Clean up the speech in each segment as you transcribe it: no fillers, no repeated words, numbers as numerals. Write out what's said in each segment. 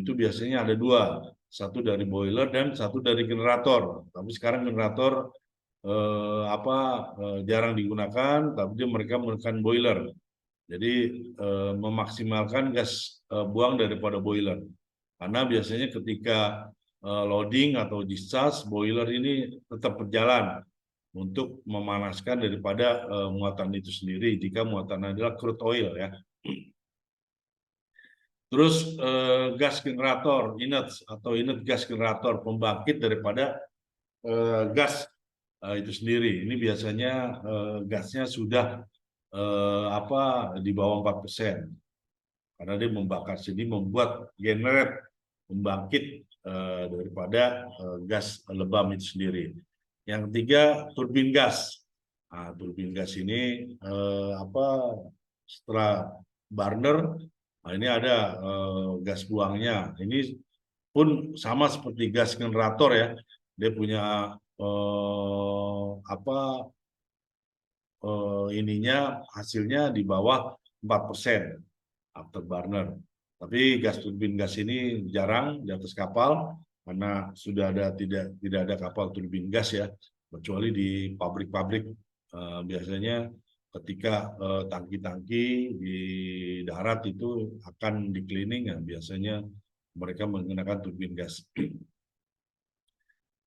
itu biasanya ada dua, satu dari boiler dan satu dari generator. Tapi sekarang generator jarang digunakan, tapi mereka menggunakan boiler. Jadi memaksimalkan gas buang daripada boiler. Karena biasanya ketika loading atau discharge, boiler ini tetap berjalan untuk memanaskan daripada muatan itu sendiri. Jika muatan adalah crude oil ya. Terus gas generator, inert atau inert gas generator, pembangkit daripada gas itu sendiri. Ini biasanya gasnya sudah di bawah 4%. Karena dia membakar, jadi membuat generate, membangkit daripada gas lebam itu sendiri. Yang ketiga, turbin gas. Nah, turbin gas ini setelah burner, nah ini ada gas buangnya. Ini pun sama seperti gas generator ya. Dia punya hasilnya di bawah 4% after burner. Tapi gas turbin gas ini jarang di atas kapal karena sudah tidak ada kapal turbin gas ya, kecuali di pabrik-pabrik. Biasanya ketika tangki-tangki di darat itu akan di cleaning ya, biasanya mereka menggunakan turbin gas.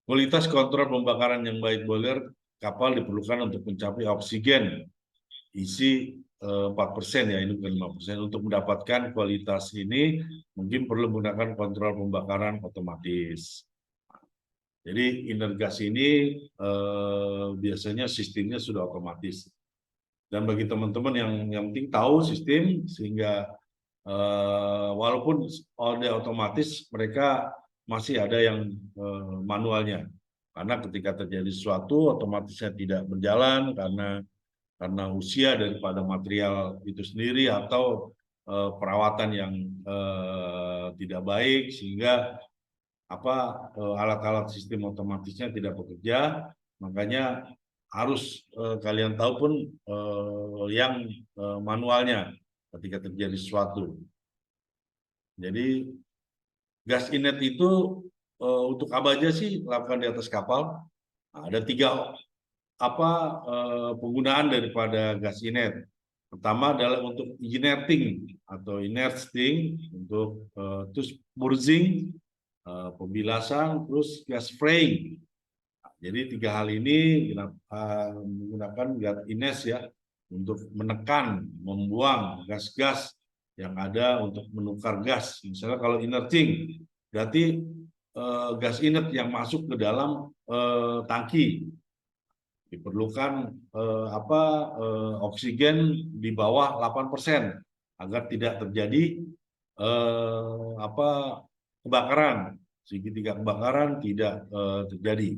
Kualitas kontrol pembakaran yang baik boiler kapal diperlukan untuk mencapai oksigen isi 4% ya, ini bukan 5%. Untuk mendapatkan kualitas ini mungkin perlu menggunakan kontrol pembakaran otomatis. Jadi inert gas ini biasanya sistemnya sudah otomatis. Dan bagi teman-teman yang penting tahu sistem, sehingga walaupun ada otomatis, mereka masih ada yang manualnya. Karena ketika terjadi sesuatu, otomatisnya tidak berjalan karena usia daripada material itu sendiri atau perawatan yang tidak baik, sehingga alat-alat sistem otomatisnya tidak bekerja. Makanya harus kalian tahu pun yang manualnya ketika terjadi sesuatu. Jadi gas inert itu untuk apa aja sih lakukan di atas kapal? Nah, ada 3 penggunaan daripada gas inert. Pertama adalah untuk inerting atau inerting, untuk terus purging, pembilasan, terus gas spraying. Jadi 3 hal ini menggunakan gas inert ya, untuk menekan, membuang gas-gas yang ada untuk menukar gas. Misalnya kalau inerting, berarti gas inert yang masuk ke dalam tangki. Diperlukan oksigen di bawah 8% agar tidak terjadi kebakaran. Segitiga kebakaran tidak terjadi.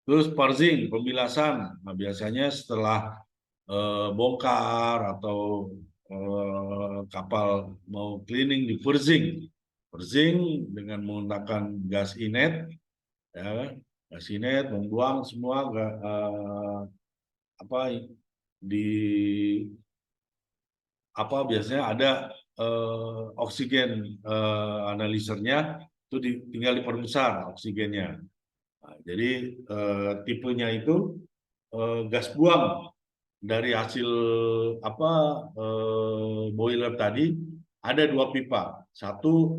Terus purging, pembilasan. Nah, biasanya setelah bongkar atau kapal mau cleaning, di purging. Purging dengan menggunakan gas inert, ya, gas inert membuang semua biasanya ada oksigen analisernya, itu tinggal diperbesar oksigennya. Nah, jadi tipenya itu gas buang dari hasil boiler tadi ada 2 pipa. Satu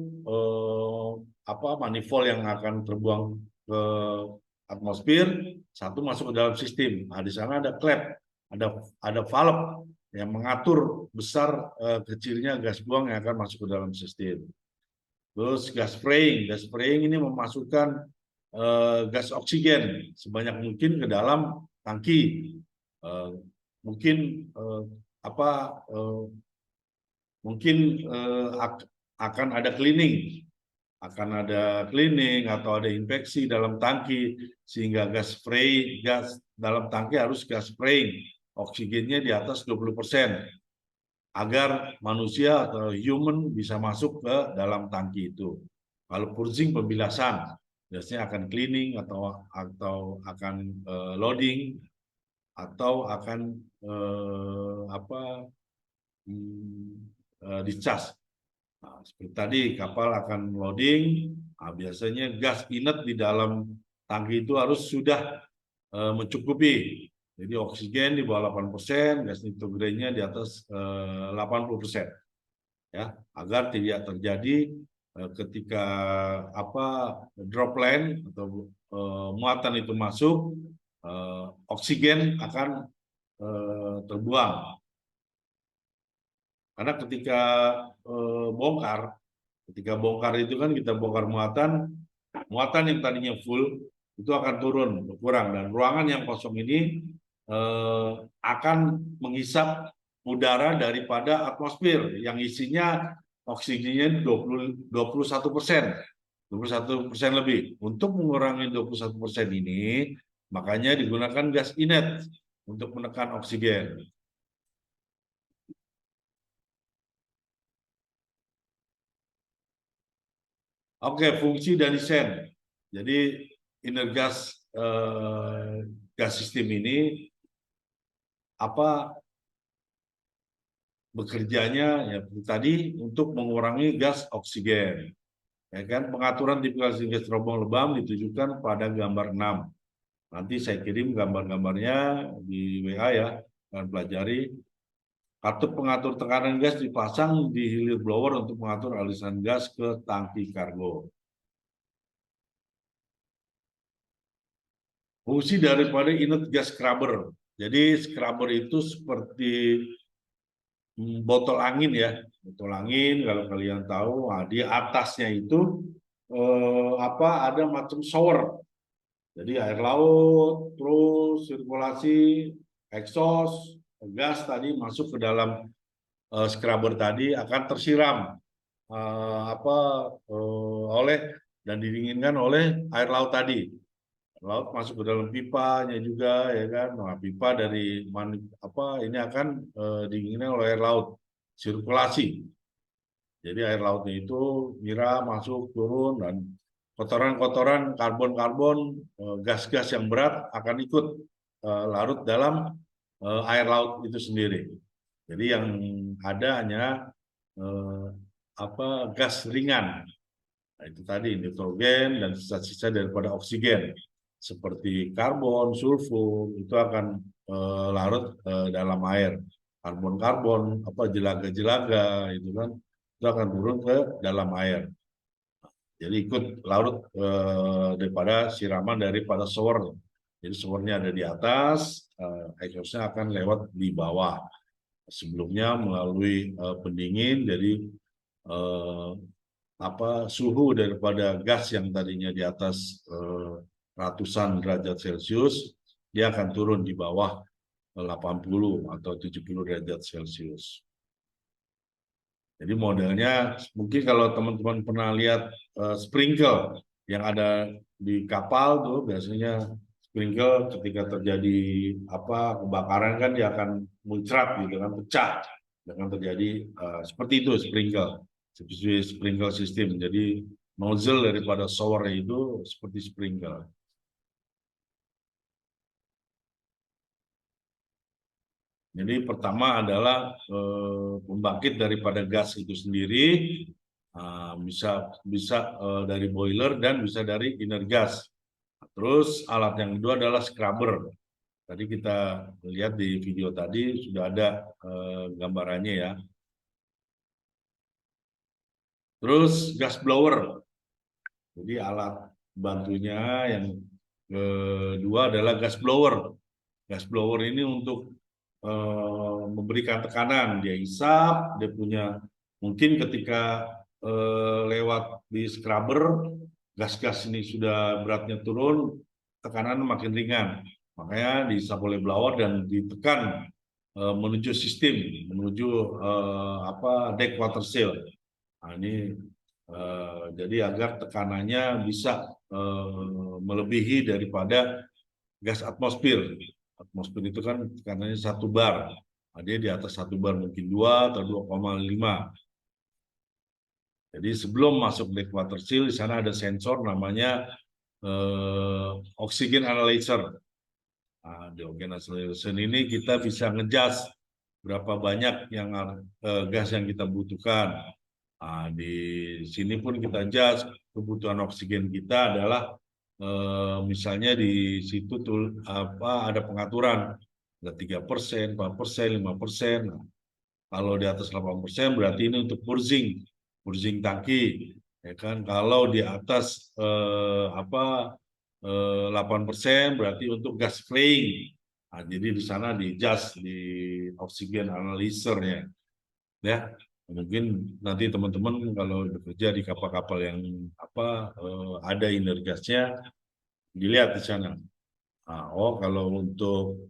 manifold yang akan terbuang ke atmosfer, satu masuk ke dalam sistem. Nah, di sana ada klep, ada valve yang mengatur besar kecilnya gas buang yang akan masuk ke dalam sistem. Terus gas spraying ini memasukkan gas oksigen sebanyak mungkin ke dalam tangki. Mungkin akan ada cleaning, atau ada infeksi dalam tangki, sehingga gas dalam tangki harus gas spraying, oksigennya di atas 20%, agar manusia atau human bisa masuk ke dalam tangki itu. Kalau purging, pembilasan, biasanya akan cleaning atau akan loading atau akan discharge. Nah, seperti tadi kapal akan loading, nah, biasanya gas inert di dalam tangki itu harus sudah mencukupi. Jadi oksigen di bawah 8%, gas nitrogennya di atas 80%, ya, agar tidak terjadi ketika droplet atau muatan itu masuk, oksigen akan terbuang. Karena ketika bongkar itu kan kita bongkar muatan yang tadinya full itu akan turun, berkurang, dan ruangan yang kosong ini akan menghisap udara daripada atmosfer yang isinya oksigennya 21%, 21% lebih. Untuk mengurangi 21% ini, makanya digunakan gas inert untuk menekan oksigen. Oke, fungsi dan desain. Jadi inner gas sistem ini bekerjanya ya tadi untuk mengurangi gas oksigen. Ya kan, pengaturan tipikal gas terobong lebam ditujukan pada gambar 6. Nanti saya kirim gambar-gambarnya di WA ya, kalian pelajari. Katup pengatur tekanan gas dipasang di hilir blower untuk mengatur aliran gas ke tangki kargo. Fungsi daripada inert gas scrubber. Jadi scrubber itu seperti botol angin ya, botol angin kalau kalian tahu, nah, di atasnya itu ada macam shower. Jadi air laut, terus sirkulasi, exhaust, gas tadi masuk ke dalam scrubber tadi akan tersiram oleh dan didinginkan oleh air laut tadi. Laut masuk ke dalam pipanya juga, ya kan. Nah, pipa dari ini akan dinginkan oleh air laut, sirkulasi. Jadi air lautnya itu miram masuk turun, dan kotoran-kotoran, karbon-karbon, gas-gas yang berat akan ikut larut dalam air laut itu sendiri. Jadi yang ada hanya gas ringan. Nah, itu tadi nitrogen dan sisa-sisa daripada oksigen seperti karbon, sulfur itu akan larut dalam air. Karbon-karbon, jelaga-jelaga itu kan itu akan turun ke dalam air. Jadi ikut larut daripada siraman daripada shower. Jadi showernya ada di atas, exhaustnya akan lewat di bawah. Sebelumnya melalui pendingin, jadi suhu daripada gas yang tadinya di atas ratusan derajat Celcius, dia akan turun di bawah 80 atau 70 derajat Celcius. Jadi modelnya mungkin kalau teman-teman pernah lihat sprinkle yang ada di kapal tuh, biasanya sprinkle ketika terjadi kebakaran kan dia akan muncrat gitu kan, pecah, akan terjadi seperti itu sprinkle, seperti sprinkle system. Jadi nozzle daripada shower itu seperti sprinkle. Jadi pertama adalah pembangkit daripada gas itu sendiri, bisa dari boiler dan bisa dari inner gas. Terus alat yang kedua adalah scrubber. Tadi kita lihat di video tadi sudah ada gambarannya ya. Terus gas blower. Jadi alat bantunya yang kedua adalah gas blower. Gas blower ini untuk memberikan tekanan, dia hisap, dia punya mungkin ketika lewat di scrubber, gas-gas ini sudah beratnya turun, tekanan makin ringan, makanya dihisap oleh blower dan ditekan menuju sistem, menuju deck water seal. Nah, ini jadi agar tekanannya bisa melebihi daripada gas atmosfer. Atmosfer itu kan tekanannya 1 bar. Nah, dia di atas 1 bar mungkin 2 atau 2,5. Jadi sebelum masuk deck water seal, di sana ada sensor namanya oxygen analyzer. Nah, di oxygen analyzer ini kita bisa ngejudge berapa banyak yang gas yang kita butuhkan. Nah, di sini pun kita judge kebutuhan oksigen kita adalah misalnya di situ tuh ada pengaturan ada 3%, 4%, 5%. Nah, kalau di atas 8% berarti ini untuk purging tangki, ya kan? Kalau di atas 8% berarti untuk gas spraying. Nah, jadi di sana di adjust di oksigen analyzer-nya, ya. Mungkin nanti teman-teman kalau bekerja di kapal-kapal yang ada inner gasnya dilihat di sana. Nah, kalau untuk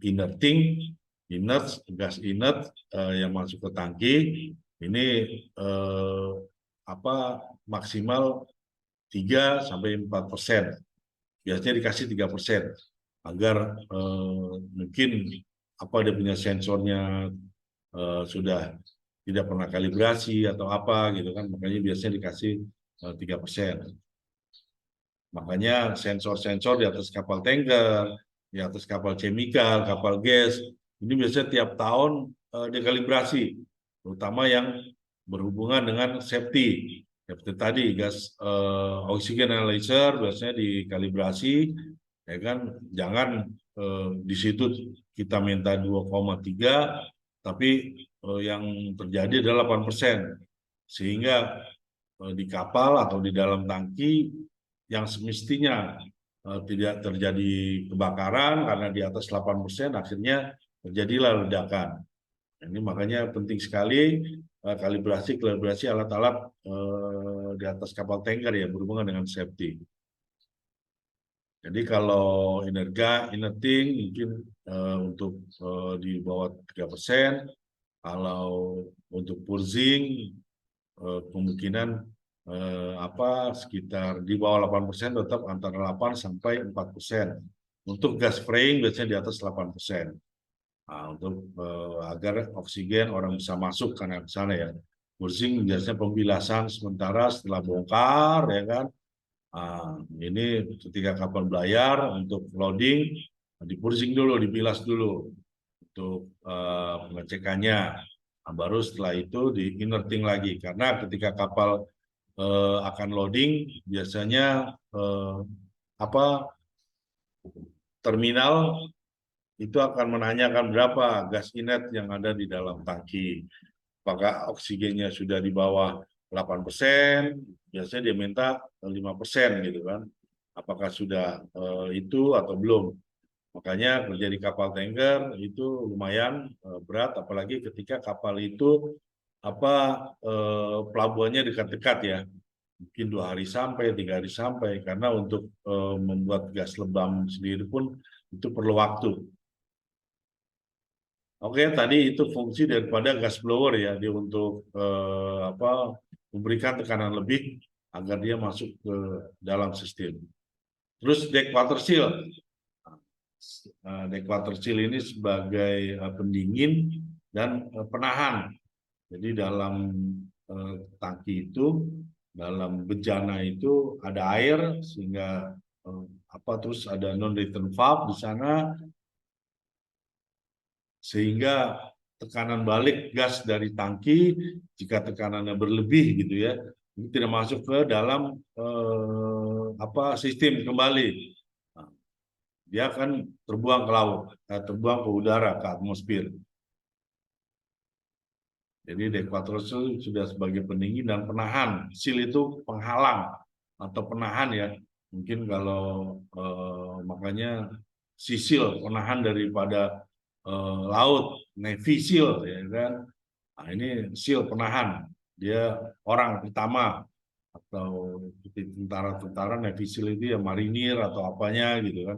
gas inert yang masuk ke tangki ini eh, maksimal 3-4%. Biasanya dikasih 3% agar mungkin dia punya sensornya sudah tidak pernah kalibrasi atau apa gitu kan, makanya biasanya dikasih 3%. Makanya sensor-sensor di atas kapal tanker, di atas kapal chemical, kapal gas, ini biasanya tiap tahun dikalibrasi, terutama yang berhubungan dengan safety. Seperti tadi gas oxygen analyzer biasanya dikalibrasi, ya kan? Jangan di situ kita minta 2,3, tapi yang terjadi adalah 8%, sehingga di kapal atau di dalam tangki yang semestinya tidak terjadi kebakaran karena di atas 8% akhirnya terjadilah ledakan. Ini makanya penting sekali kalibrasi alat-alat di atas kapal tanker ya berhubungan dengan safety. Jadi kalau inerting mungkin untuk di bawah 3%, kalau untuk purging kemungkinan sekitar di bawah 8%, tetap antara 8-4%. Untuk gas spraying biasanya di atas 8%. Nah, untuk agar oksigen orang bisa masuk karena ke sana ya. Purging biasanya pembilasan sementara setelah bongkar, ya kan. Nah, ini ketika kapal belayar untuk loading, dipurging dulu, dibilas dulu untuk pengecekannya. Nah, baru setelah itu di inerting lagi, karena ketika kapal akan loading biasanya terminal itu akan menanyakan berapa gas inert yang ada di dalam tangki. Apakah oksigennya sudah di bawah 8%, biasanya dia minta 5% gitu kan. Apakah sudah itu atau belum. Makanya kerja di kapal tanker itu lumayan berat, apalagi ketika kapal itu pelabuhannya dekat-dekat ya, mungkin 2 hari sampai, 3 hari sampai, karena untuk membuat gas lebam sendiri pun itu perlu waktu. Oke, tadi itu fungsi daripada gas blower ya, dia untuk memberikan tekanan lebih agar dia masuk ke dalam sistem. Terus deck water seal. Deck water seal ini sebagai pendingin dan penahan. Jadi dalam tangki itu, dalam bejana itu ada air sehingga terus ada non return valve di sana, sehingga tekanan balik gas dari tangki jika tekanannya berlebih gitu ya, itu tidak masuk ke dalam sistem kembali. Nah, dia akan terbuang ke laut, terbuang ke udara, ke atmosfer. Jadi dequator seal sudah sebagai pendingin dan penahan. Seal itu penghalang atau penahan ya. Mungkin kalau makanya sisil penahan daripada laut, Navy SEAL ya kan. Nah, ini SEAL penahan. Dia orang pertama atau tentara-tentara Navy SEAL itu ya marinir atau apanya gitu kan.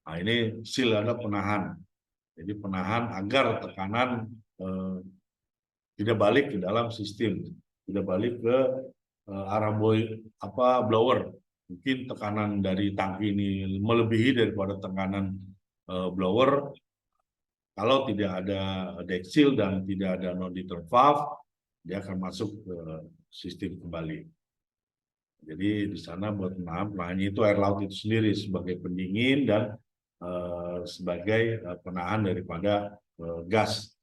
Nah, ini SEAL ada penahan. Jadi penahan agar tekanan tidak balik ke dalam sistem, tidak balik ke arah blower. Mungkin tekanan dari tangki ini melebihi daripada tekanan blower. Kalau tidak ada deck seal dan tidak ada non return valve, dia akan masuk ke sistem kembali. Jadi di sana buat penahannya itu air laut itu sendiri sebagai pendingin dan sebagai penahan daripada gas.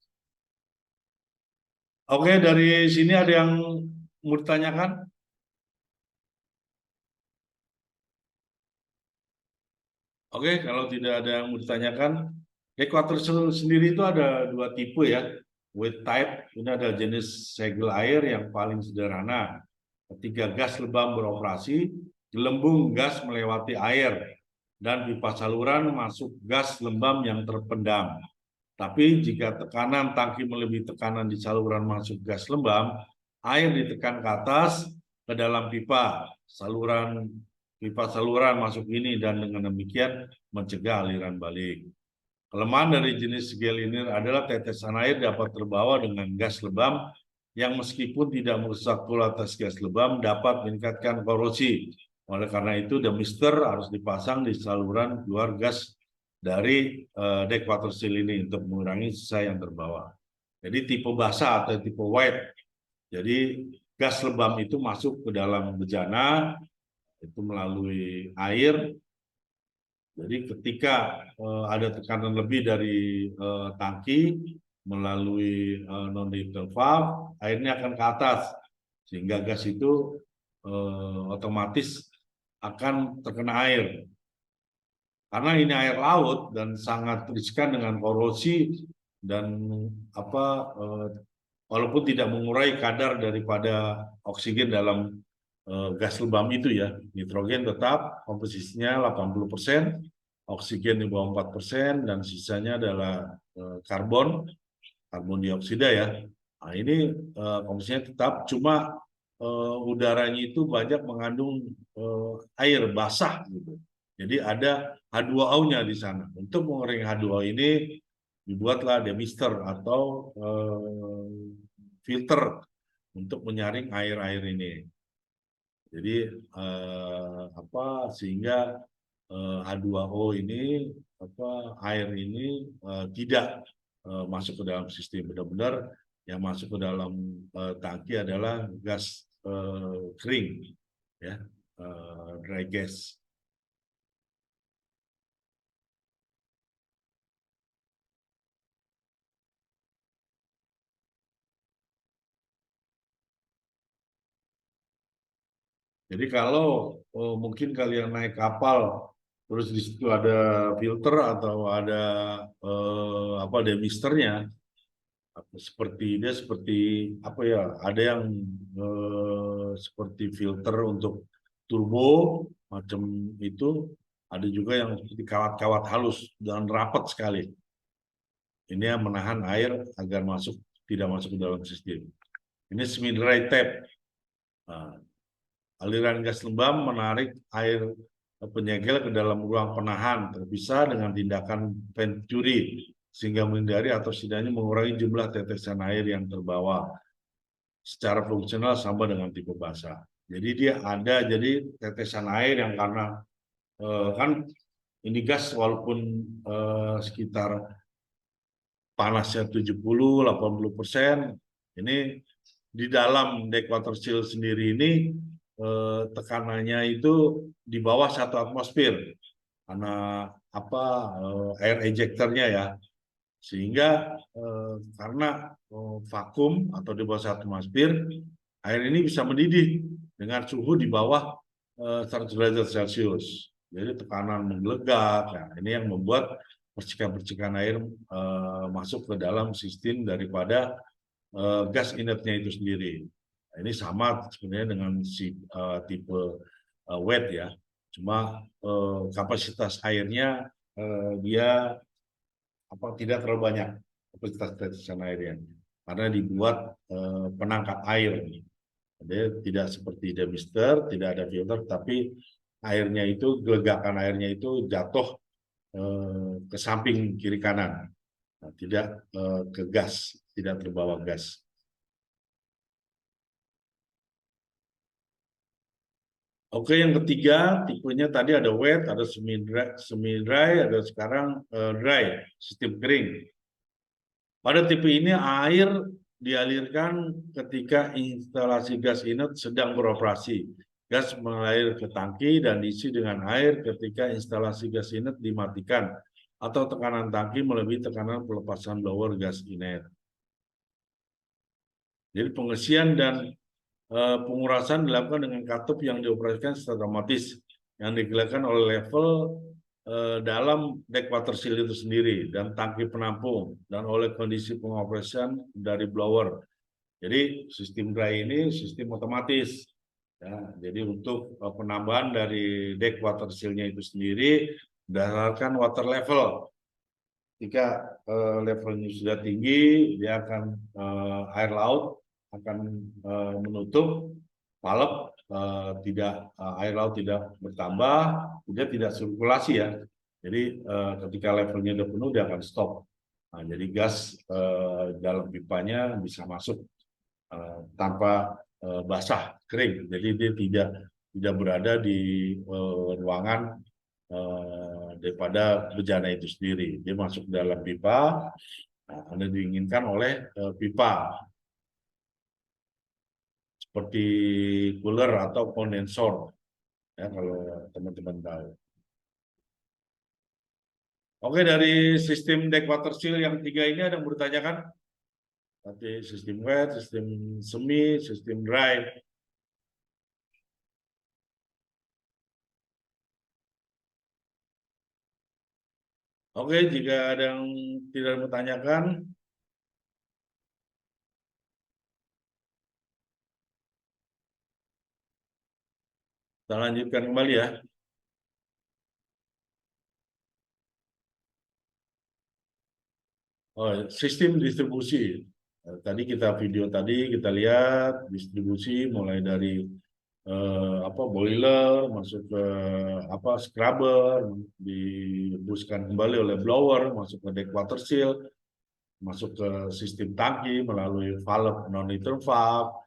Oke, dari sini ada yang mau ditanyakan? Oke, kalau tidak ada yang mau ditanyakan, equator sendiri itu ada dua tipe ya. Wet type, ini ada jenis segel air yang paling sederhana. Ketika gas lebam beroperasi, gelembung gas melewati air dan pipa saluran masuk gas lembam yang terpendam. Tapi jika tekanan tangki melebihi tekanan di saluran masuk gas lembam, air ditekan ke atas ke dalam pipa saluran masuk ini dan dengan demikian mencegah aliran balik. Kelemahan dari jenis gel ini adalah tetesan air dapat terbawa dengan gas lebam yang meskipun tidak merusak kualitas gas lebam dapat meningkatkan korosi. Oleh karena itu, demister harus dipasang di saluran keluar gas dari dek water seal ini untuk mengurangi sisa yang terbawa. Jadi tipe basah atau tipe wet. Jadi gas lebam itu masuk ke dalam bejana itu melalui air. Jadi ketika ada tekanan lebih dari tangki melalui non-diluted valve, airnya akan ke atas sehingga gas itu otomatis akan terkena air. Karena ini air laut dan sangat riskan dengan korosi dan walaupun tidak mengurai kadar daripada oksigen dalam gas lebam itu ya, nitrogen tetap komposisinya 80%, oksigen di bawah 4%, dan sisanya adalah karbon dioksida ya. Nah, ini komposisinya tetap, cuma udaranya itu banyak mengandung air basah gitu. Jadi ada H2O-nya di sana. Untuk mengurangi H2O ini dibuatlah demister atau filter untuk menyaring air-air ini. Jadi sehingga H2O ini air ini tidak masuk ke dalam sistem. Benar-benar yang masuk ke dalam tangki adalah gas kering, ya, dry gas. Jadi kalau mungkin kalian naik kapal, terus di situ ada filter atau ada demisternya, seperti apa ya? Ada yang seperti filter untuk turbo macam itu, ada juga yang seperti kawat-kawat halus dan rapat sekali. Ini yang menahan air agar tidak masuk ke dalam sistem. Ini semi dry tap. Nah, aliran gas lembam menarik air penyegel ke dalam ruang penahan terpisah dengan tindakan venturi sehingga menghindari atau setidaknya mengurangi jumlah tetesan air yang terbawa. Secara fungsional sama dengan tipe basah. Jadi dia ada jadi tetesan air yang karena kan ini gas walaupun sekitar panasnya 70-80%, ini di dalam dek water seal sendiri ini tekanannya itu di bawah 1 atmosfer karena air ejectornya ya, sehingga karena vakum atau di bawah 1 atmosfer, air ini bisa mendidih dengan suhu di bawah 100 derajat Celcius. Jadi tekanan menggelegak. Nah, ini yang membuat percikan-percikan air masuk ke dalam sistem daripada gas inertnya itu sendiri. Nah, ini sama sebenarnya dengan tipe wet ya. Cuma kapasitas airnya dia tidak terlalu banyak kapasitas tetesan airnya karena dibuat penangkap air. Jadi tidak seperti demister, tidak ada filter, tapi airnya itu gelegakan airnya itu jatuh ke samping kiri kanan, nah, tidak ke gas, tidak terbawa gas. Oke, yang ketiga tipenya tadi ada wet, ada semi dry, ada sekarang dry, sistem kering. Pada tipe ini air dialirkan ketika instalasi gas inlet sedang beroperasi. gas mengalir ke tangki dan diisi dengan air ketika instalasi gas inlet dimatikan atau tekanan tangki melebihi tekanan pelepasan blower gas inlet. Jadi pengisian dan pengurasan dilakukan dengan katup yang dioperasikan secara otomatis yang dikeluarkan oleh level dalam dek water seal itu sendiri dan tangki penampung dan oleh kondisi pengoperasian dari blower. Jadi sistem dry ini sistem otomatis. Ya, jadi untuk penambahan dari dek water seal-nya itu sendiri berdasarkan water level. Ketika levelnya sudah tinggi, dia akan air laut akan menutup valve, air laut tidak bertambah, dia tidak sirkulasi ya. Jadi ketika levelnya sudah penuh dia akan stop. Nah, jadi gas dalam pipanya bisa masuk tanpa basah kering. Jadi dia tidak berada di ruangan daripada bejana itu sendiri. Dia masuk dalam pipa, Anda diinginkan oleh pipa seperti cooler atau kondensor, ya kalau teman-teman tahu. Oke, dari sistem deck water seal yang 3 ini ada yang bertanyakan? Nanti sistem wet, sistem semi, sistem dry. Oke, jika ada yang tidak bertanyakan, kita lanjutkan kembali ya. Oh, sistem distribusi. Tadi kita lihat distribusi mulai dari boiler masuk ke scrubber, dihembuskan kembali oleh blower masuk ke deck water seal, masuk ke sistem tangki melalui valve non-return valve,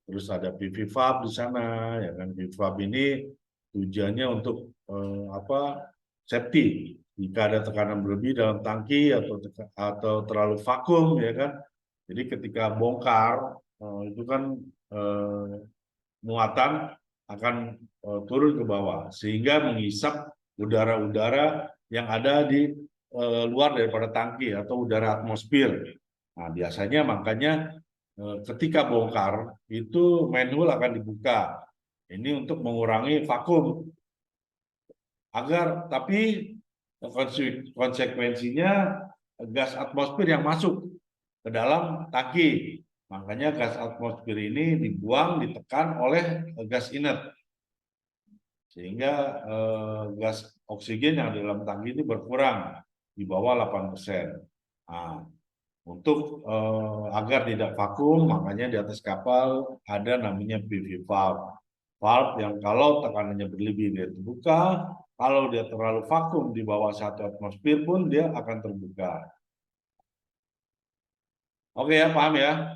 terus ada PV valve di sana, ya kan. PV valve ini tujuannya untuk safety jika ada tekanan berlebih dalam tangki atau terlalu vakum, ya kan. Jadi ketika bongkar itu kan muatan akan turun ke bawah sehingga menghisap udara-udara yang ada di luar daripada tangki atau udara atmosfer. Nah, biasanya makanya ketika bongkar itu manhole akan dibuka. Ini untuk mengurangi vakum tapi konsekuensinya gas atmosfer yang masuk ke dalam tangki. Makanya gas atmosfer ini dibuang, ditekan oleh gas inlet. Sehingga gas oksigen yang di dalam tangki ini berkurang di bawah 8%. Nah, untuk agar tidak vakum, makanya di atas kapal ada namanya PV valve. Valve yang kalau tekanannya berlebih dia terbuka, kalau dia terlalu vakum di bawah 1 atmosfer pun dia akan terbuka. Oke ya, paham ya?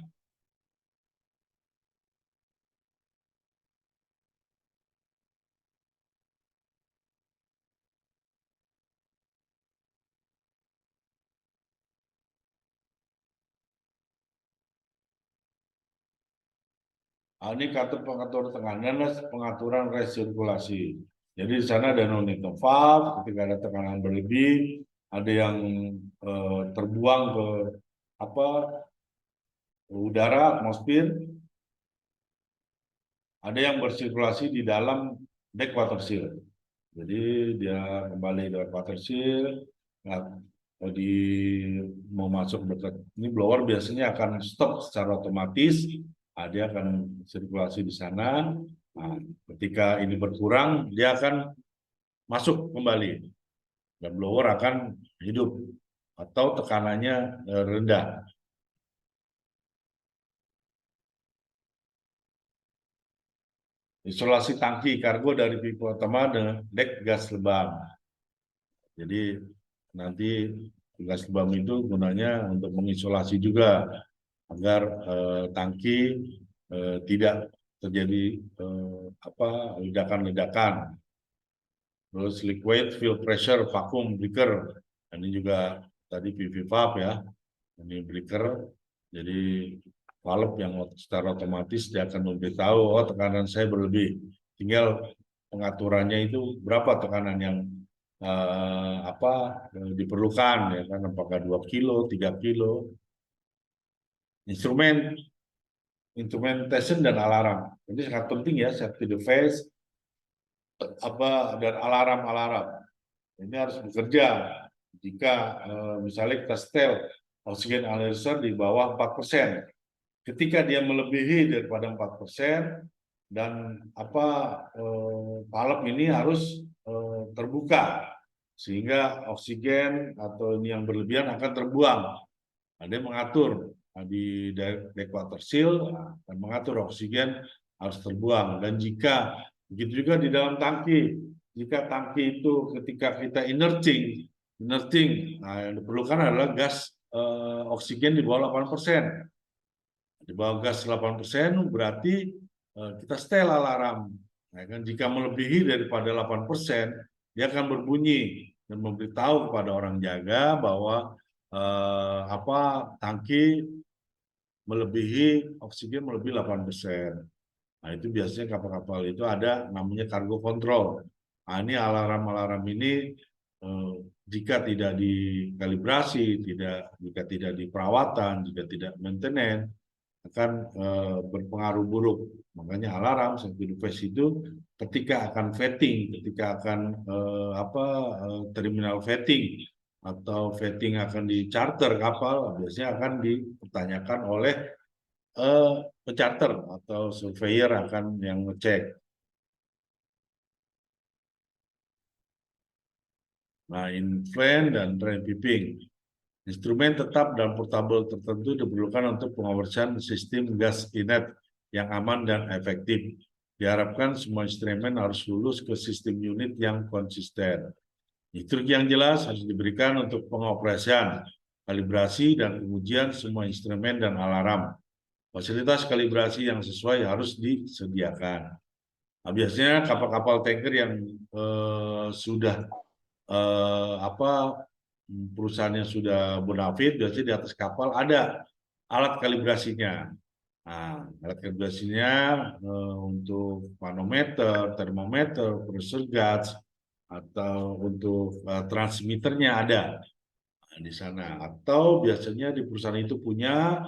Ini kartu pengatur tekanan, pengaturan resirkulasi. Jadi di sana ada non-return valve, ketika ada tekanan berlebih, ada yang terbuang ke udara atmosfer, ada yang bersirkulasi di dalam deck water seal. Jadi dia kembali ke water seal, di mau masuk dekat ini blower biasanya akan stop secara otomatis. Dia akan sirkulasi di sana. Nah, ketika ini berkurang, dia akan masuk kembali dan blower akan hidup atau tekanannya rendah. Isolasi tangki kargo dari pipa utama dengan dek gas lebam. Jadi nanti gas lebam itu gunanya untuk mengisolasi juga agar tangki tidak terjadi ledakan-ledakan. Terus liquid fill pressure vacuum breaker, ini juga tadi PV valve ya, ini breaker. Jadi valve yang secara otomatis dia akan memberitahu, oh tekanan saya berlebih, tinggal pengaturannya itu berapa tekanan yang diperlukan, ya kan, apakah 2 kilo, 3 kilo. Instrumentation dan alarm ini sangat penting ya, safety device dan alarm ini harus bekerja jika misalnya kita setel oksigen analyzer di bawah 4%. Ketika dia melebihi daripada 4%, dan valve ini harus terbuka sehingga oksigen atau ini yang berlebihan akan terbuang. Ada yang mengatur di dequator seal dan mengatur oksigen harus terbuang. Dan jika begitu juga di dalam tangki, jika tangki itu ketika kita inerting, yang diperlukan adalah gas oksigen di bawah 8%. Di bawah gas 8% berarti kita setel alarm. Nah, kan jika melebihi daripada 8%, dia akan berbunyi dan memberitahu kepada orang jaga bahwa tangki oksigen melebihi 8%. Nah, itu biasanya kapal-kapal itu ada namanya cargo control. Nah, ini alarm-alarm ini jika tidak dikalibrasi, jika tidak diperawatan, jika tidak maintenance, akan berpengaruh buruk. Makanya alarm safety device itu ketika akan vetting, ketika akan terminal vetting atau vetting akan di charter kapal, biasanya akan dipertanyakan oleh pencharter atau surveyor akan yang ngecek. Nah, influen dan drain piping. Instrumen tetap dan portable tertentu diperlukan untuk pengoperasian sistem gas inlet yang aman dan efektif. Diharapkan semua instrumen harus lulus ke sistem unit yang konsisten. Instruksi yang jelas harus diberikan untuk pengoperasian, kalibrasi, dan pengujian semua instrumen dan alarm. Fasilitas kalibrasi yang sesuai harus disediakan. Nah, biasanya kapal-kapal tanker yang sudah perusahaannya sudah bonafit, biasanya di atas kapal ada alat kalibrasinya. Nah, alat kalibrasinya untuk manometer, termometer, pressure gauge, atau untuk transmitternya ada di sana. Atau biasanya di perusahaan itu punya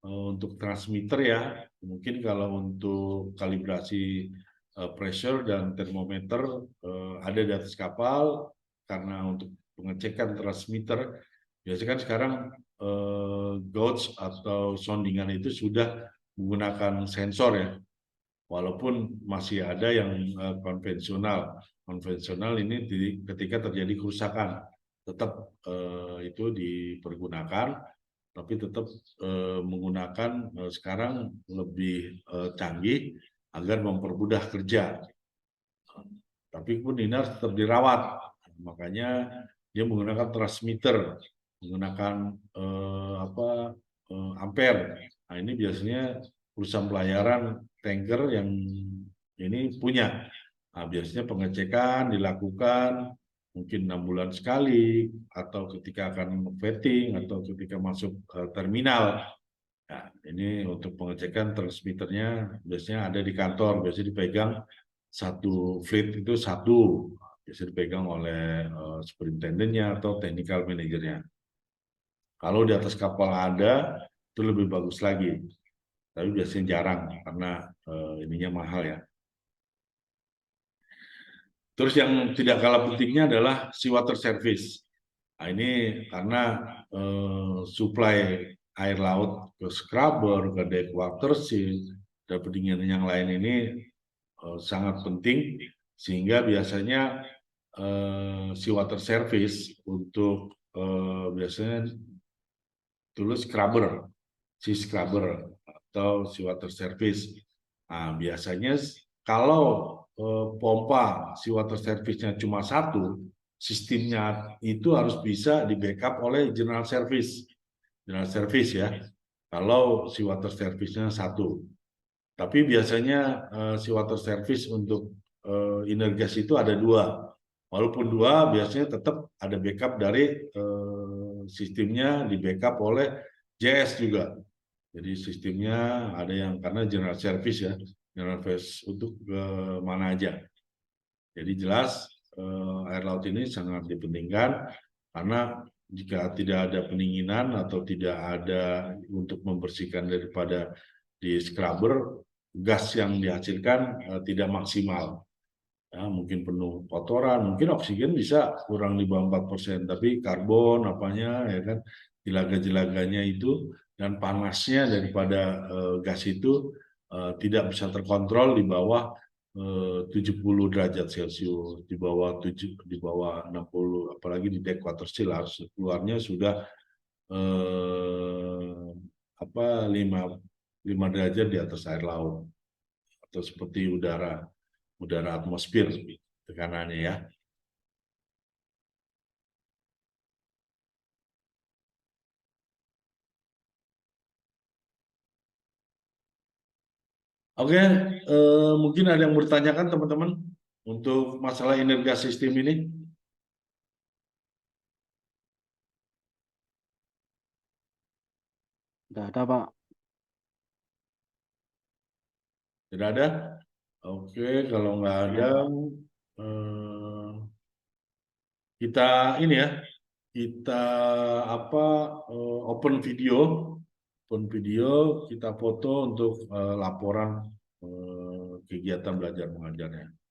untuk transmitter ya. Mungkin kalau untuk kalibrasi pressure dan termometer ada di atas kapal, karena untuk pengecekan transmitter biasanya kan sekarang gauge atau soundingan itu sudah menggunakan sensor ya, walaupun masih ada yang konvensional ini ketika terjadi kerusakan tetap itu dipergunakan, tapi tetap menggunakan sekarang lebih canggih agar mempermudah kerja. Tapi pun ini harus tetap dirawat, makanya dia menggunakan transmitter, menggunakan ampere. Nah, ini biasanya perusahaan pelayaran tanker yang ini punya. Nah, biasanya pengecekan dilakukan mungkin 6 bulan sekali, atau ketika akan vetting, atau ketika masuk terminal. Nah, ini untuk pengecekan transmitternya biasanya ada di kantor, biasanya dipegang satu fleet itu satu, biasanya dipegang oleh superintendennya atau technical manajernya. Kalau di atas kapal ada, itu lebih bagus lagi. Tapi biasanya jarang karena ininya mahal ya. Terus yang tidak kalah pentingnya adalah seawater service. Nah, ini karena suplai air laut ke scrubber, ke deckwater seal, dan pendinginan yang lain ini sangat penting, sehingga biasanya seawater service untuk biasanya tulis scrubber, scrubber atau seawater service. Nah, biasanya kalau pompa seawater service-nya cuma satu, sistemnya itu harus bisa di backup oleh general service ya. Kalau seawater service-nya satu, tapi biasanya seawater service untuk Inergas itu ada dua. Walaupun dua, biasanya tetap ada backup dari sistemnya di backup oleh JS juga. Jadi sistemnya ada yang karena general service ya. mineral phase untuk ke mana aja. Jadi jelas air laut ini sangat dipentingkan karena jika tidak ada pendinginan atau tidak ada untuk membersihkan daripada di scrubber, gas yang dihasilkan tidak maksimal. Ya, mungkin penuh kotoran, mungkin oksigen bisa kurang di bawah 4%, tapi karbon apanya ya kan, jelaga-jelaganya itu dan panasnya daripada gas itu tidak bisa terkontrol di bawah 70 derajat Celcius, di bawah 60, apalagi di equator still harus keluarnya sudah eh, 5 derajat di atas air laut, atau seperti udara atmosfer tekanannya ya. Oke, mungkin ada yang bertanyakan teman-teman untuk masalah energi sistem ini. Tidak ada, Pak. Tidak ada? Oke, kalau nggak ada, eh, kita ini ya, kita open video, kita foto untuk laporan kegiatan belajar mengajarnya.